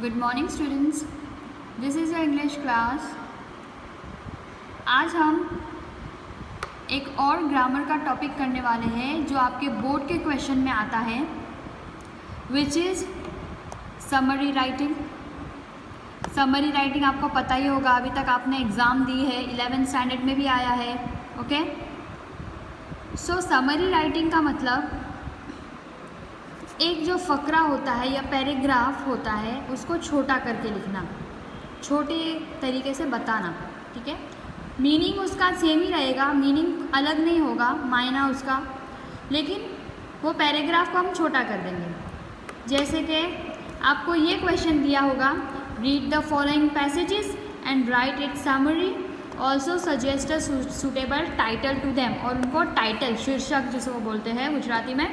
Good morning students, this is your English class. आज हम एक और ग्रामर का टॉपिक करने वाले हैं जो आपके बोर्ड के क्वेश्चन में आता है, which is summary writing. Summary writing आपको पता ही होगा, अभी तक आपने एग्ज़ाम दी है, 11th स्टैंडर्ड में भी आया है। ओके, सो समरी राइटिंग का मतलब एक जो फ़करा होता है या पैराग्राफ होता है उसको छोटा करके लिखना, छोटे तरीके से बताना। ठीक है, मीनिंग उसका सेम ही रहेगा, मीनिंग अलग नहीं होगा, मायना उसका, लेकिन वो पैराग्राफ को हम छोटा कर देंगे। जैसे कि आपको ये क्वेश्चन दिया होगा, read the following passages and write it summary, also suggest a suitable title to them. और उनको टाइटल, शीर्षक जिसे वो बोलते हैं गुजराती में,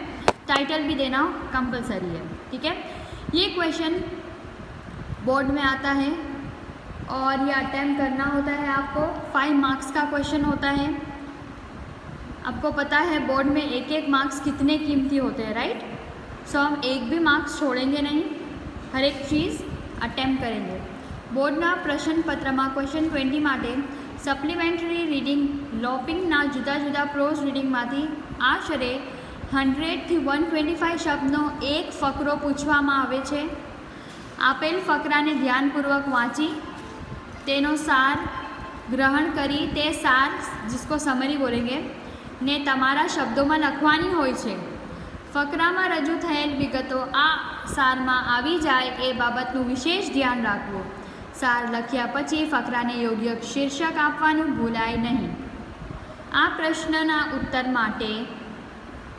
टाइटल भी देना कंपलसरी है। ठीक है, ये क्वेश्चन बोर्ड में आता है और ये अटेम्प्ट करना होता है आपको। 5 मार्क्स का क्वेश्चन होता है। आपको पता है बोर्ड में एक एक मार्क्स कितने कीमती होते हैं, राइट। सो हम एक भी मार्क्स छोड़ेंगे नहीं, हर एक चीज़ अटेम्प्ट करेंगे। બોર્ડના પ્રશ્નપત્રમાં ક્વેશ્ચન 20 માટે સપ્લિમેન્ટરી રીડિંગ લોપિંગના જુદા જુદા પ્રોઝ રીડિંગમાંથી આશરે 100 થી 125 શબ્દનો એક ફકરો પૂછવામાં આવે છે। આપેલ ફકરાને ધ્યાનપૂર્વક વાંચી તેનો સાર ગ્રહણ કરી તે સાર, जिसको समरी बोलेंगे, ने તમારા શબ્દોમાં લખવાની હોય છે। ફકરામાં રજૂ થયેલ વિગતો આ સારમાં આવી જાય એ બાબતનું વિશેષ ધ્યાન રાખવું। સાર લખ્યા પછી ફકરાને યોગ્ય શીર્ષક આપવાનું ભૂલાય નહીં। આ પ્રશ્નના ઉત્તર માટે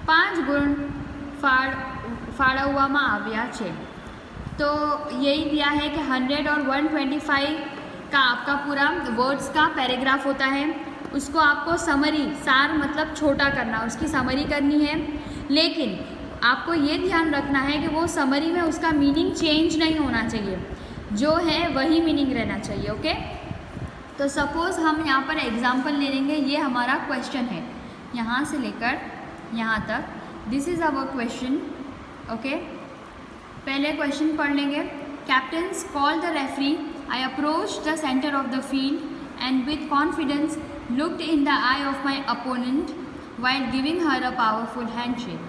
5 ગુણ ફાળવવામાં આવ્યા છે। तो यही दिया है कि 100 और 125 का आपका पूरा वर्ड्स का पैराग्राफ होता है, उसको आपको समरी, सार मतलब छोटा करना, उसकी समरी करनी है। लेकिन आपको ये ध्यान रखना है कि वो समरी में उसका मीनिंग चेंज नहीं होना चाहिए, जो है वही मीनिंग रहना चाहिए। ओके, तो सपोज़ हम यहाँ पर एग्जाम्पल ले लेंगे। ये हमारा क्वेश्चन है, यहाँ से लेकर यहाँ तक, this is our question. Okay, पहले क्वेश्चन पढ़ लेंगे। Captains call the referee, I approach the centre of the field and with confidence looked in the I of my opponent while giving her a powerful handshake.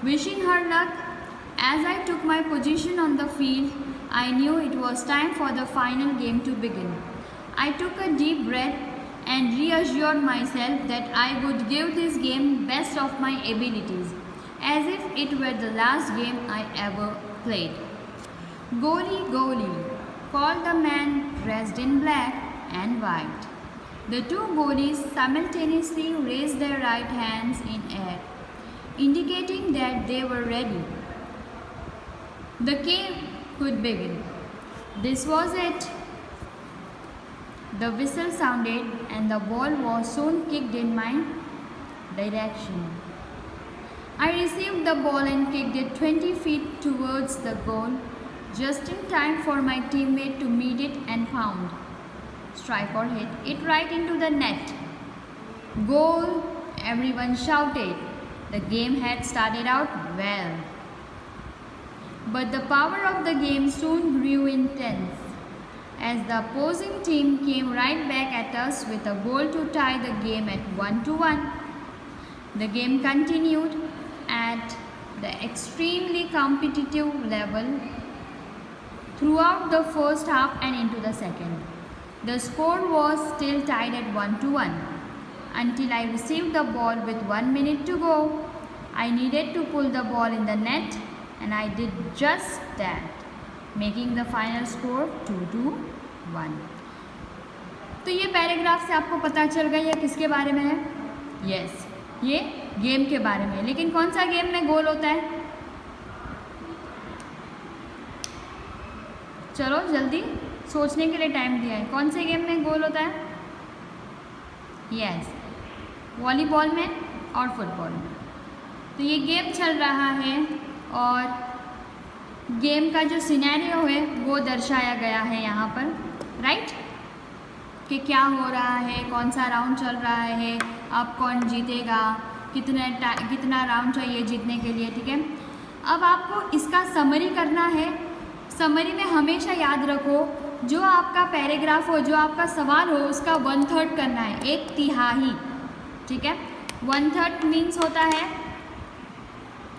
Wishing her luck, as I took my position on the field, I knew it was time for the final game to begin. I took a deep breath and reassured myself that I would give this game best of my abilities, as if it were the last game I ever played. Goalie, goalie, called the man dressed in black and white. The 2 goalies simultaneously raised their right hands in air, indicating that they were ready. The game could begin. This was it. The whistle sounded and the ball was soon kicked in my direction. I received the ball and kicked it 20 feet towards the goal, just in time for my teammate to meet it and pound, strike or hit it right into the net. Goal! Everyone shouted. The game had started out well. But the power of the game soon grew intense, as the opposing team came right back at us with a goal to tie the game at 1-1. The game continued at the extremely competitive level throughout the first half and into the second. The score was still tied at 1-1 until I received the ball with 1 minute to go. I needed to pull the ball in the net and I did just that, making the final score 2-1. तो ये paragraph से आपको पता चल गया ये किसके बारे में है। यस, ये गेम के बारे में। लेकिन कौन सा गेम में गोल होता है? चलो जल्दी, सोचने के लिए टाइम दिया है। कौन से गेम में गोल होता है? यस, वॉलीबॉल में और फुटबॉल में। तो ये गेम चल रहा है और गेम का जो सिनेरियो है वो दर्शाया गया है यहाँ पर, राइट, कि क्या हो रहा है, कौन सा राउंड चल रहा है, अब कौन जीतेगा, कितना राउंड चाहिए जीतने के लिए। ठीक है, अब आपको इसका समरी करना है। समरी में हमेशा याद रखो, जो आपका पैराग्राफ हो, जो आपका सवाल हो, उसका 1/3 करना है, 1/3, ठीक है। 1/3 मीन्स होता है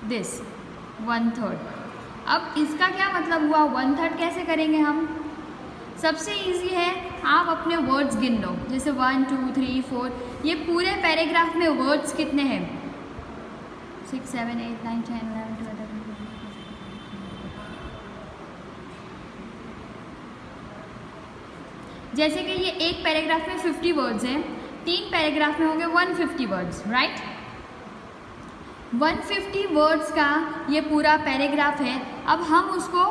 दिस 1/3। अब इसका क्या मतलब हुआ, 1/3 कैसे करेंगे हम? सबसे इजी है, आप अपने वर्ड्स गिन लो, जैसे 1 2 3 4, ये पूरे पैराग्राफ में वर्ड्स कितने हैं? 6 7 8 9 10 11 12 जैसे कि ये एक पैराग्राफ में 50 वर्ड्स हैं, 3 पैराग्राफ में होंगे 150 वर्ड्स, राइट। 150 वर्ड्स का ये पूरा पैराग्राफ है। अब हम उसको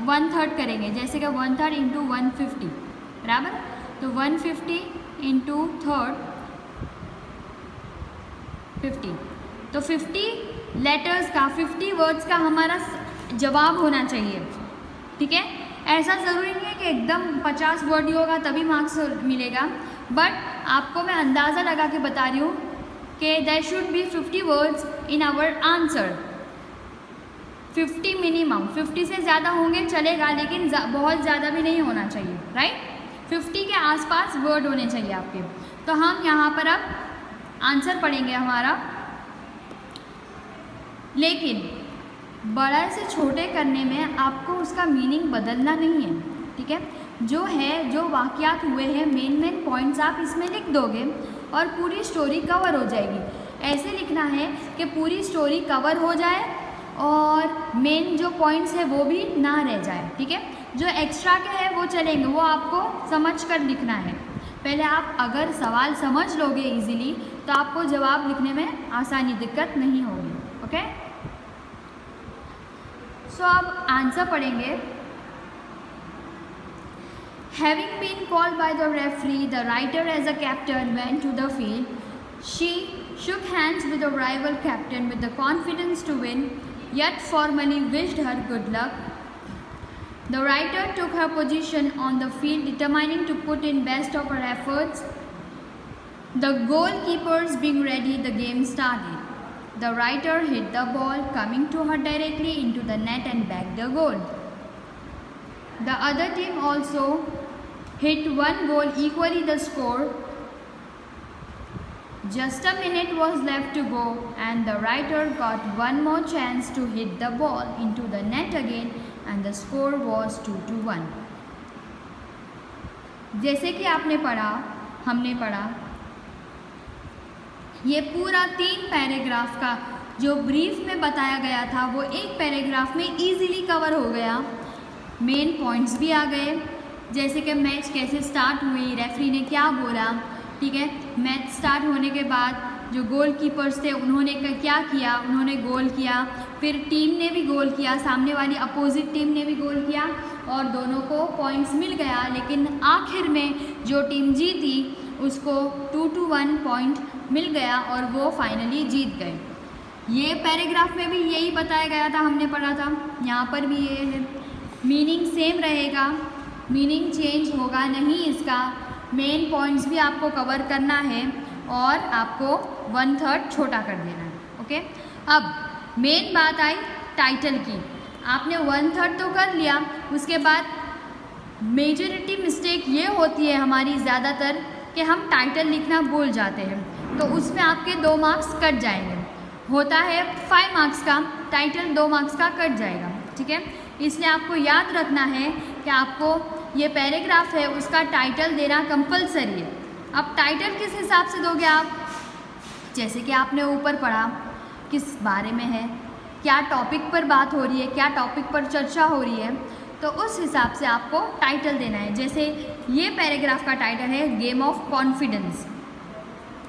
1/3 करेंगे, जैसे कि 1/3 इंटू 150, बराबर। तो 150 इंटू 3 50, तो 50 लेटर्स का, 50 वर्ड्स का हमारा जवाब होना चाहिए, ठीक है। ऐसा ज़रूरी नहीं है कि एकदम 50 वर्ड ही होगा तभी मार्क्स मिलेगा, बट आपको मैं अंदाज़ा लगा के बता रही हूँ कि there should be 50 words in our answer. 50 minimum, 50 से ज़्यादा होंगे चलेगा, लेकिन बहुत ज़्यादा भी नहीं होना चाहिए, राइट। 50 के आसपास वर्ड होने चाहिए आपके। तो हम यहाँ पर अब आंसर पढ़ेंगे हमारा, लेकिन बड़ा से छोटे करने में आपको उसका मीनिंग बदलना नहीं है, ठीक है। जो है, जो वाक़यात हुए हैं, मेन पॉइंट्स आप इसमें लिख दोगे और पूरी स्टोरी कवर हो जाएगी। ऐसे लिखना है कि पूरी स्टोरी कवर हो जाए और मेन जो पॉइंट्स है वो भी ना रह जाए, ठीक है। जो एक्स्ट्रा के हैं वो चलेंगे, वो आपको समझ कर लिखना है। पहले आप अगर सवाल समझ लोगे इजीली तो आपको जवाब लिखने में आसानी, दिक्कत नहीं होगी, ओके। सो अब आंसर पढ़ेंगे। Having been called by the referee, the writer as a captain went to the field. She shook hands with the rival captain with the confidence to win, yet formally wished her good luck. The writer took her position on the field, determining to put in best of her efforts. The goalkeepers being ready, the game started. The writer hit the ball, coming to her directly into the net and bagged the goal. The other team also hit one goal, equally the score. Just a minute was left to go, and the writer got one more chance to hit the ball into the net again, and the score was 2-1. जैसे कि आपने पढ़ा, हमने पढ़ा, ये पूरा 3 paragraph का जो ब्रीफ में बताया गया था वो एक पैराग्राफ में इजीली कवर हो गया। मेन पॉइंट्स भी आ गए, जैसे कि मैच कैसे स्टार्ट हुई, रेफरी ने क्या बोला, ठीक है। मैच स्टार्ट होने के बाद जो गोल कीपर्स थे उन्होंने क्या किया, उन्होंने गोल किया, फिर टीम ने भी गोल किया, सामने वाली अपोजिट टीम ने भी गोल किया और दोनों को पॉइंट्स मिल गया। लेकिन आखिर में जो टीम जीती उसको 2-1 पॉइंट मिल गया और वो फाइनली जीत गए। ये पैराग्राफ में भी यही बताया गया था, हमने पढ़ा था, यहाँ पर भी ये है। मीनिंग सेम रहेगा, मीनिंग चेंज होगा नहीं इसका। मेन पॉइंट्स भी आपको कवर करना है और आपको 1/3 छोटा कर देना है, ओके। अब मेन बात आई टाइटल की। आपने 1/3 तो कर लिया, उसके बाद मेजॉरिटी मिस्टेक ये होती है हमारी ज़्यादातर कि हम टाइटल लिखना भूल जाते हैं, तो उसमें आपके 2 मार्क्स कट जाएंगे। होता है 5 मार्क्स का, टाइटल 2 मार्क्स का कट जाएगा, ठीक है। इसलिए आपको याद रखना है कि आपको ये पैराग्राफ है उसका टाइटल देना कंपलसरी है। अब टाइटल किस हिसाब से दोगे आप? जैसे कि आपने ऊपर पढ़ा किस बारे में है, क्या टॉपिक पर बात हो रही है, क्या टॉपिक पर चर्चा हो रही है, तो उस हिसाब से आपको टाइटल देना है। जैसे ये पैराग्राफ का टाइटल है game of confidence,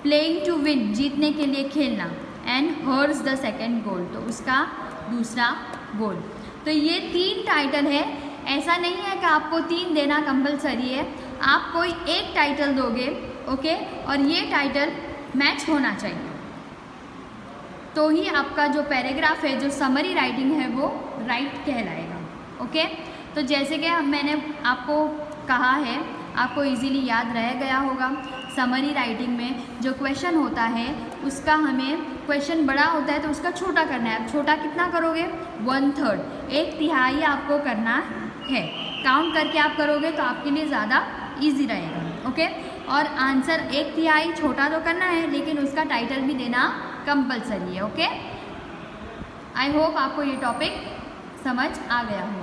playing to win, जीतने के लिए खेलना, and here's the second goal, तो उसका दूसरा गोल। तो ये 3 टाइटल है। ऐसा नहीं है कि आपको 3 देना कंपलसरी है, आप कोई एक टाइटल दोगे, ओके, और ये टाइटल मैच होना चाहिए, तो ही आपका जो पैराग्राफ है, जो समरी राइटिंग है, वो राइट कहलाएगा, ओके। तो जैसे कि मैंने आपको कहा है, आपको इजीली याद रह गया होगा। समरी राइटिंग में जो क्वेश्चन होता है उसका हमें क्वेश्चन बड़ा होता है तो उसका छोटा करना है। अब छोटा कितना करोगे? 1/3, 1/3 आपको करना है। काउंट करके आप करोगे तो आपके लिए ज़्यादा ईजी रहेगा। ओके, और आंसर 1/3 छोटा तो करना है, लेकिन उसका टाइटल भी देना कंपलसरी है। ओके, आई होप आपको ये टॉपिक समझ आ गया हो।